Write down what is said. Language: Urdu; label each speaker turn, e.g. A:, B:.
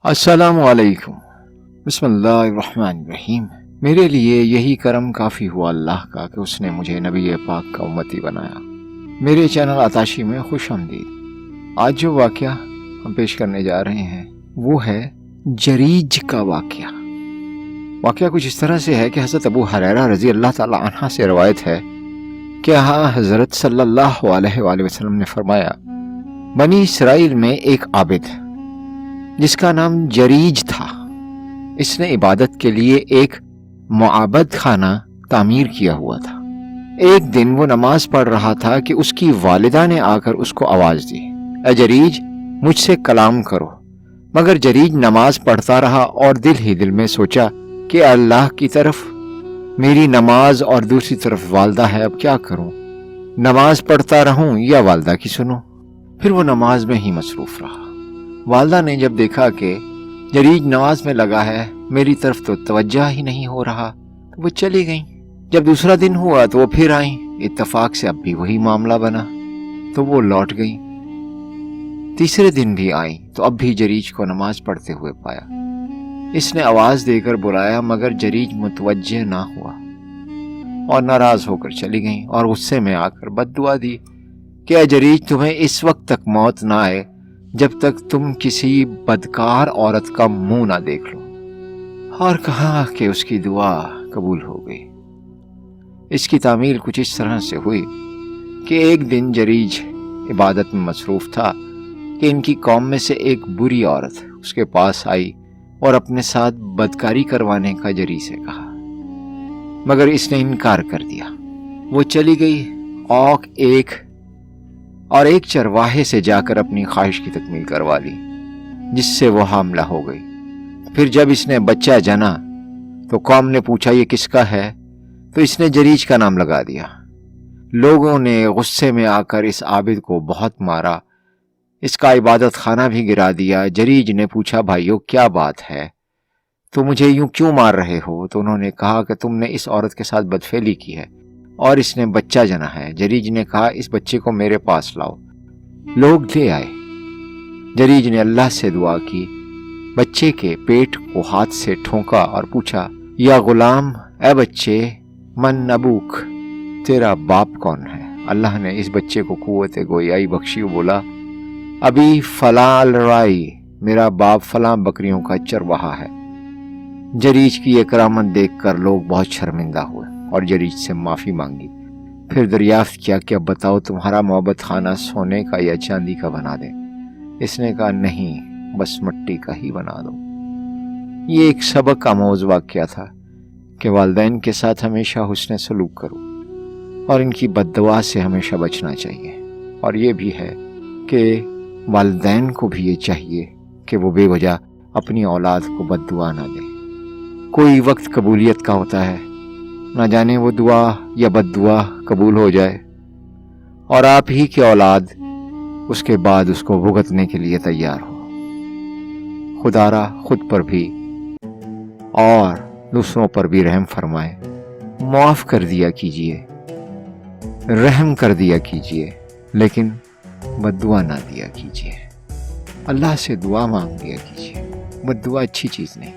A: السلام علیکم۔ بسم اللہ الرحمن الرحیم۔ میرے لیے یہی کرم کافی ہوا اللہ کا کہ اس نے مجھے نبی پاک کا امتی بنایا۔ میرے چینل عطاشی میں خوش آمدید۔ آج جو واقعہ ہم پیش کرنے جا رہے ہیں وہ ہے جریج کا واقعہ۔ واقعہ کچھ اس طرح سے ہے کہ حضرت ابو ہریرہ رضی اللہ تعالی عنہ سے روایت ہے کہ حضرت صلی اللہ علیہ وآلہ وسلم نے فرمایا، بنی اسرائیل میں ایک عابد جس کا نام جریج تھا، اس نے عبادت کے لیے ایک معبد خانہ تعمیر کیا ہوا تھا۔ ایک دن وہ نماز پڑھ رہا تھا کہ اس کی والدہ نے آ کر اس کو آواز دی، اے جریج مجھ سے کلام کرو۔ مگر جریج نماز پڑھتا رہا اور دل ہی دل میں سوچا کہ اللہ کی طرف میری نماز اور دوسری طرف والدہ ہے، اب کیا کروں؟ نماز پڑھتا رہوں یا والدہ کی سنوں؟ پھر وہ نماز میں ہی مصروف رہا۔ والدہ نے جب دیکھا کہ جریج نماز میں لگا ہے، میری طرف تو توجہ ہی نہیں ہو رہا، تو وہ چلی گئیں۔ جب دوسرا دن ہوا تو وہ پھر آئیں، اتفاق سے اب بھی وہی معاملہ بنا تو وہ لوٹ گئیں۔ تیسرے دن بھی آئیں تو اب بھی جریج کو نماز پڑھتے ہوئے پایا۔ اس نے آواز دے کر بلایا مگر جریج متوجہ نہ ہوا اور ناراض ہو کر چلی گئیں اور غصے میں آ کر بد دعا دی کہ اے جریج تمہیں اس وقت تک موت نہ آئے جب تک تم کسی بدکار عورت کا منہ نہ دیکھ لو، اور کہا کہ اس کی دعا قبول ہو گئی۔ اس کی تعمیل کچھ اس طرح سے ہوئی کہ ایک دن جریج عبادت میں مصروف تھا کہ ان کی قوم میں سے ایک بری عورت اس کے پاس آئی اور اپنے ساتھ بدکاری کروانے کا جریج سے کہا، مگر اس نے انکار کر دیا۔ وہ چلی گئی اور ایک چرواہے سے جا کر اپنی خواہش کی تکمیل کروا لی، جس سے وہ حاملہ ہو گئی۔ پھر جب اس نے بچہ جنا تو قوم نے پوچھا یہ کس کا ہے، تو اس نے جریج کا نام لگا دیا۔ لوگوں نے غصے میں آ کر اس عابد کو بہت مارا، اس کا عبادت خانہ بھی گرا دیا۔ جریج نے پوچھا، بھائیو کیا بات ہے، تو مجھے یوں کیوں مار رہے ہو؟ تو انہوں نے کہا کہ تم نے اس عورت کے ساتھ بدفعلی کی ہے اور اس نے بچہ جنا ہے۔ جریج نے کہا اس بچے کو میرے پاس لاؤ۔ لوگ لے آئے۔ جریج نے اللہ سے دعا کی، بچے کے پیٹ کو ہاتھ سے ٹھونکا اور پوچھا، یا غلام، اے بچے، من ابوک، تیرا باپ کون ہے؟ اللہ نے اس بچے کو قوت گویائی بخشی، بولا، ابھی فلاں الرائی، میرا باپ فلاں بکریوں کا چرواہا ہے۔ جریج کی یہ کرامت دیکھ کر لوگ بہت شرمندہ ہوئے اور جریج سے معافی مانگی۔ پھر دریافت کیا کہ اب بتاؤ تمہارا معبد خانہ سونے کا یا چاندی کا بنا دیں؟ اس نے کہا نہیں، بس مٹی کا ہی بنا دو۔ یہ ایک سبق آموز واقعہ تھا کہ والدین کے ساتھ ہمیشہ حسن سلوک کرو اور ان کی بد دعا سے ہمیشہ بچنا چاہیے۔ اور یہ بھی ہے کہ والدین کو بھی یہ چاہیے کہ وہ بے وجہ اپنی اولاد کو بد دعا نہ دیں۔ کوئی وقت قبولیت کا ہوتا ہے، نہ جانے وہ دعا یا بد دعا قبول ہو جائے اور آپ ہی کی اولاد اس کے بعد اس کو بھگتنے کے لیے تیار ہو۔ خدا را خود پر بھی اور دوسروں پر بھی رحم فرمائے، معاف کر دیا کیجئے، رحم کر دیا کیجئے، لیکن بد دعا نہ دیا کیجئے۔ اللہ سے دعا مانگ لیا کیجئے، بد دعا اچھی چیز نہیں۔